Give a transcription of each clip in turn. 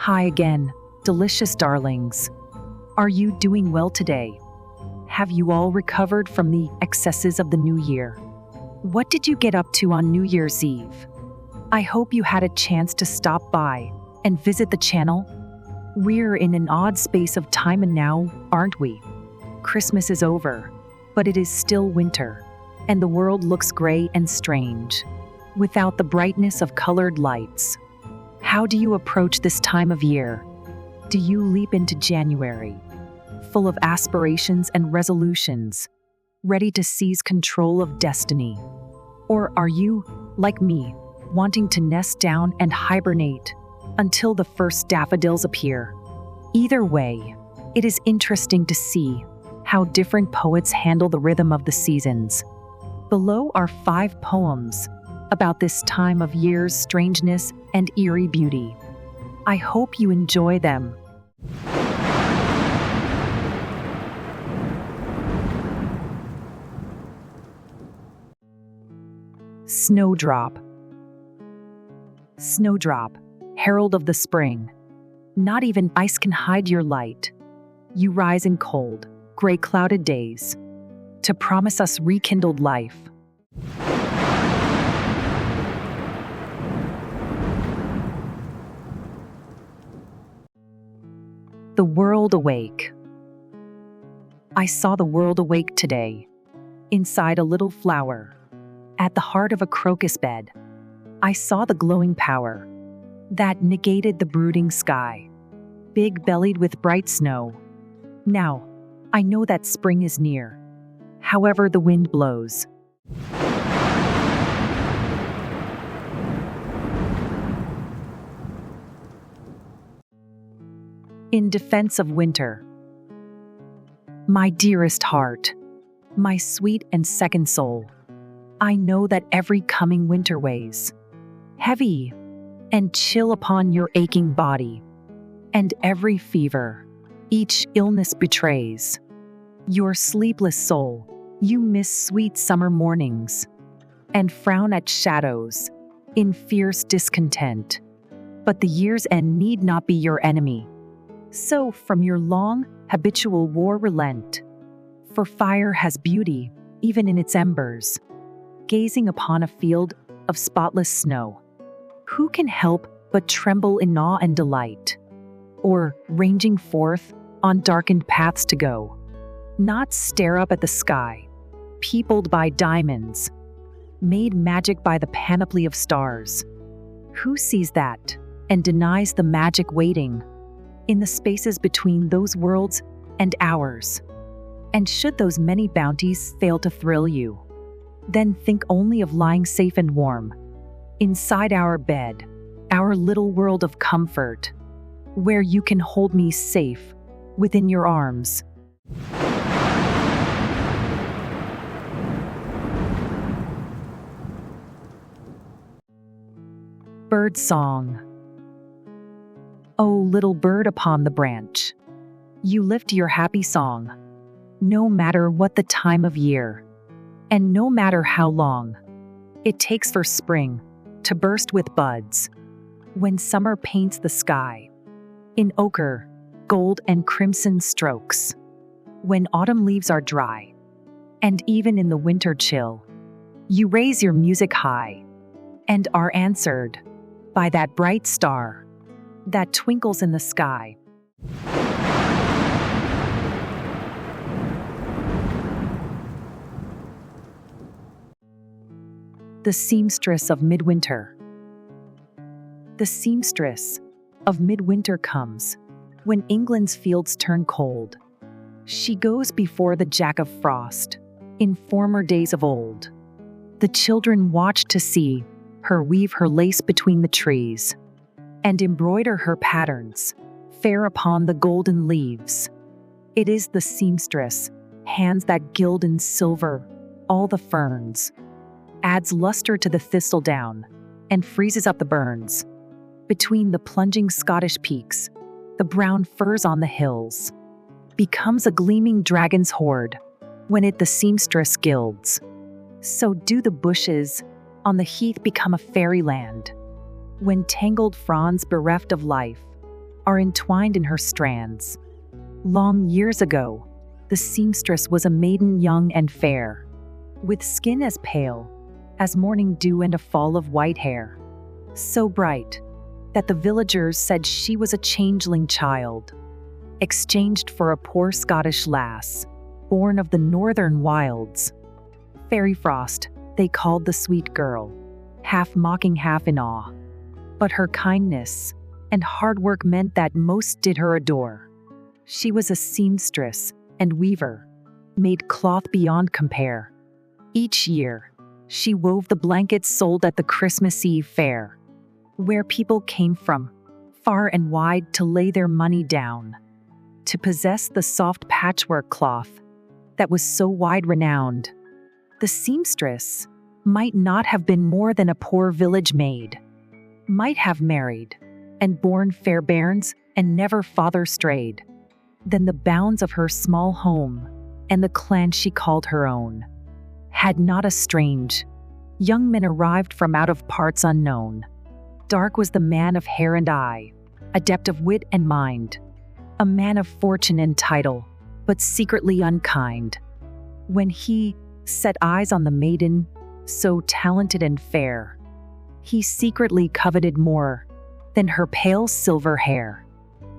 Hi again, delicious darlings. Are you doing well today? Have you all recovered from the excesses of the new year? What did you get up to on New Year's Eve? I hope you had a chance to stop by and visit the channel. We're in an odd space of time and now, aren't we? Christmas is over, but it is still winter, and the world looks gray and strange, without the brightness of colored lights. How do you approach this time of year? Do you leap into January, full of aspirations and resolutions, ready to seize control of destiny? Or are you, like me, wanting to nest down and hibernate until the first daffodils appear? Either way, it is interesting to see how different poets handle the rhythm of the seasons. Below are 5 poems about this time of year's strangeness and eerie beauty. I hope you enjoy them. Snowdrop. Snowdrop, herald of the spring. Not even ice can hide your light. You rise in cold, gray clouded days to promise us rekindled life. The world awake. I saw the world awake today, inside a little flower, at the heart of a crocus bed. I saw the glowing power that negated the brooding sky, big-bellied with bright snow. Now, I know that spring is near, however the wind blows. In defense of winter. My dearest heart, my sweet and second soul, I know that every coming winter weighs heavy and chill upon your aching body, and every fever, each illness betrays your sleepless soul. You miss sweet summer mornings and frown at shadows in fierce discontent. But the year's end need not be your enemy. So from your long, habitual war relent, for fire has beauty, even in its embers. Gazing upon a field of spotless snow, who can help but tremble in awe and delight? Or, ranging forth on darkened paths to go, not stare up at the sky, peopled by diamonds, made magic by the panoply of stars. Who sees that and denies the magic waiting in the spaces between those worlds and ours? And should those many bounties fail to thrill you, then think only of lying safe and warm inside our bed, our little world of comfort, where you can hold me safe within your arms. Bird song. Oh, little bird upon the branch, you lift your happy song, no matter what the time of year, and no matter how long it takes for spring to burst with buds. When summer paints the sky in ochre, gold, and crimson strokes, when autumn leaves are dry, and even in the winter chill, you raise your music high and are answered by that bright star that twinkles in the sky. The seamstress of Midwinter. The seamstress of Midwinter comes when England's fields turn cold. She goes before the Jack of Frost in former days of old. The children watch to see her weave her lace between the trees and embroider her patterns fair upon the golden leaves. It is the seamstress, hands that gild and silver all the ferns, adds luster to the thistledown, and freezes up the burns. Between the plunging Scottish peaks, the brown firs on the hills, becomes a gleaming dragon's hoard when it the seamstress gilds. So do the bushes on the heath become a fairyland when tangled fronds bereft of life are entwined in her strands. Long years ago, the seamstress was a maiden young and fair, with skin as pale as morning dew and a fall of white hair, so bright that the villagers said she was a changeling child, exchanged for a poor Scottish lass, born of the northern wilds. Fairy Frost, they called the sweet girl, half mocking, half in awe. But her kindness and hard work meant that most did her adore. She was a seamstress and weaver, made cloth beyond compare. Each year, she wove the blankets sold at the Christmas Eve fair, where people came from far and wide to lay their money down, to possess the soft patchwork cloth that was so wide renowned. The seamstress might not have been more than a poor village maid, might have married and borne fair bairns and never farther strayed than the bounds of her small home and the clan she called her own. Had not a strange young men arrived from out of parts unknown. Dark was the man of hair and eye, adept of wit and mind, a man of fortune and title, but secretly unkind. When he set eyes on the maiden, so talented and fair, he secretly coveted more than her pale silver hair.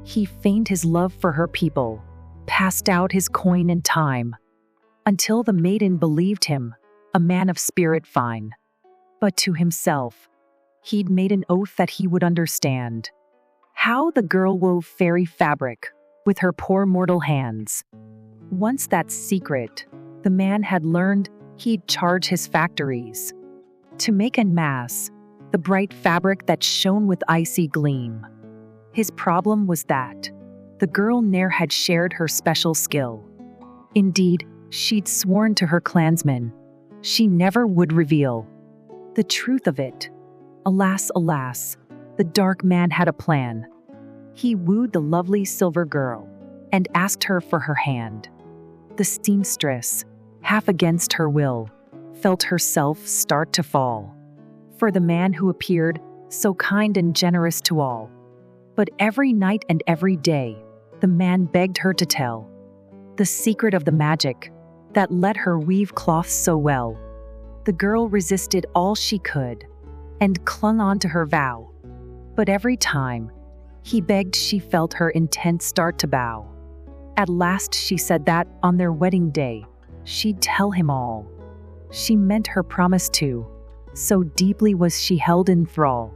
He feigned his love for her people, passed out his coin and time, until the maiden believed him a man of spirit fine. But to himself, he'd made an oath that he would understand how the girl wove fairy fabric with her poor mortal hands. Once that secret the man had learned, he'd charge his factories to make en masse the bright fabric that shone with icy gleam. His problem was that the girl ne'er had shared her special skill. Indeed, she'd sworn to her clansmen she never would reveal the truth of it. Alas, alas, the dark man had a plan. He wooed the lovely silver girl and asked her for her hand. The seamstress, half against her will, felt herself start to fall for the man who appeared so kind and generous to all. But every night and every day, the man begged her to tell the secret of the magic that let her weave cloth so well. The girl resisted all she could and clung on to her vow. But every time he begged, she felt her intent start to bow. At last she said that on their wedding day, she'd tell him all. She meant her promise to, so deeply was she held in thrall.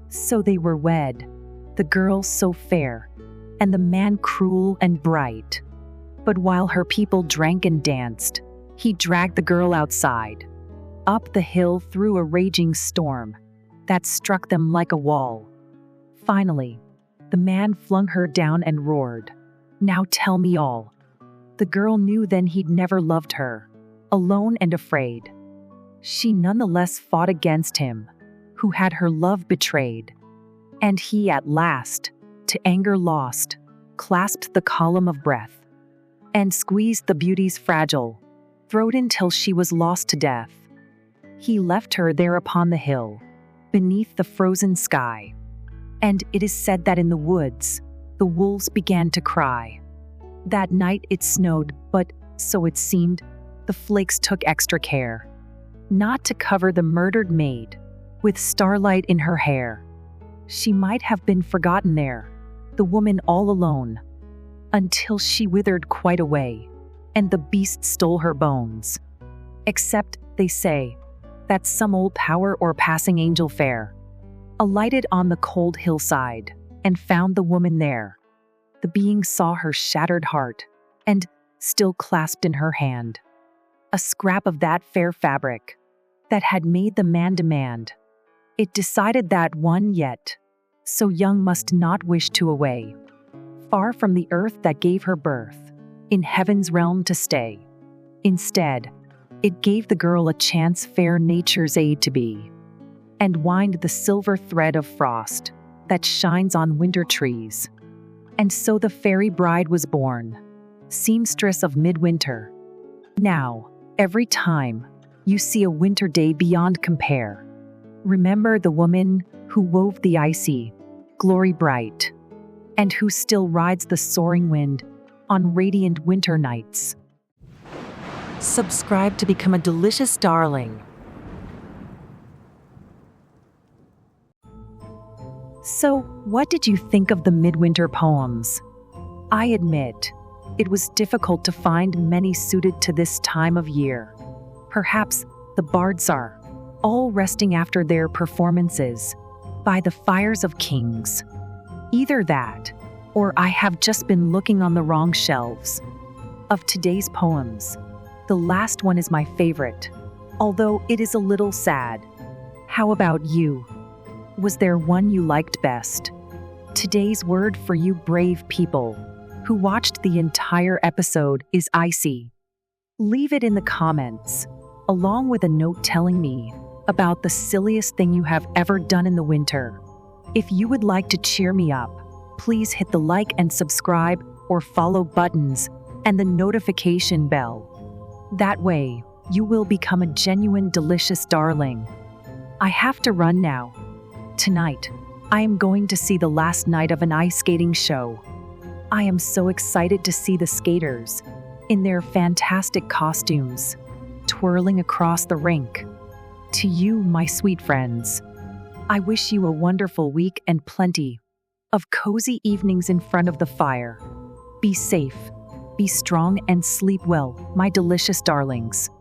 So they were wed, the girl so fair, and the man cruel and bright. But while her people drank and danced, he dragged the girl outside, up the hill through a raging storm that struck them like a wall. Finally, the man flung her down and roared, "Now tell me all." The girl knew then he'd never loved her, alone and afraid. She nonetheless fought against him, who had her love betrayed. And he at last, to anger lost, clasped the column of breath, and squeezed the beauty's fragile throat until she was lost to death. He left her there upon the hill, beneath the frozen sky. And it is said that in the woods, the wolves began to cry. That night it snowed, but, so it seemed, the flakes took extra care not to cover the murdered maid with starlight in her hair. She might have been forgotten there, the woman all alone, until she withered quite away, and the beast stole her bones. Except, they say, that some old power or passing angel fair alighted on the cold hillside and found the woman there. The being saw her shattered heart, and, still clasped in her hand, a scrap of that fair fabric that had made the man demand. It decided that one yet so young must not wish to away, far from the earth that gave her birth, in heaven's realm to stay. Instead, it gave the girl a chance fair nature's aid to be, and wind the silver thread of frost that shines on winter trees. And so the fairy bride was born, seamstress of Midwinter. Now, every time you see a winter day beyond compare, remember the woman who wove the icy glory bright. and who still rides the soaring wind on radiant winter nights. Subscribe to become a delicious darling. So, what did you think of the Midwinter poems? I admit, it was difficult to find many suited to this time of year. Perhaps the bards are all resting after their performances by the fires of kings. Either that, or I have just been looking on the wrong shelves. Of today's poems, the last one is my favorite, although it is a little sad. How about you? Was there one you liked best? Today's word for you brave people who watched the entire episode is icy. Leave it in the comments, along with a note telling me about the silliest thing you have ever done in the winter. If you would like to cheer me up, please hit the like and subscribe or follow buttons and the notification bell. That way, you will become a genuine delicious darling. I have to run now. Tonight, I am going to see the last night of an ice skating show. I am so excited to see the skaters, in their fantastic costumes, twirling across the rink. To you, my sweet friends, I wish you a wonderful week and plenty of cozy evenings in front of the fire. Be safe, be strong, and sleep well, my delicious darlings.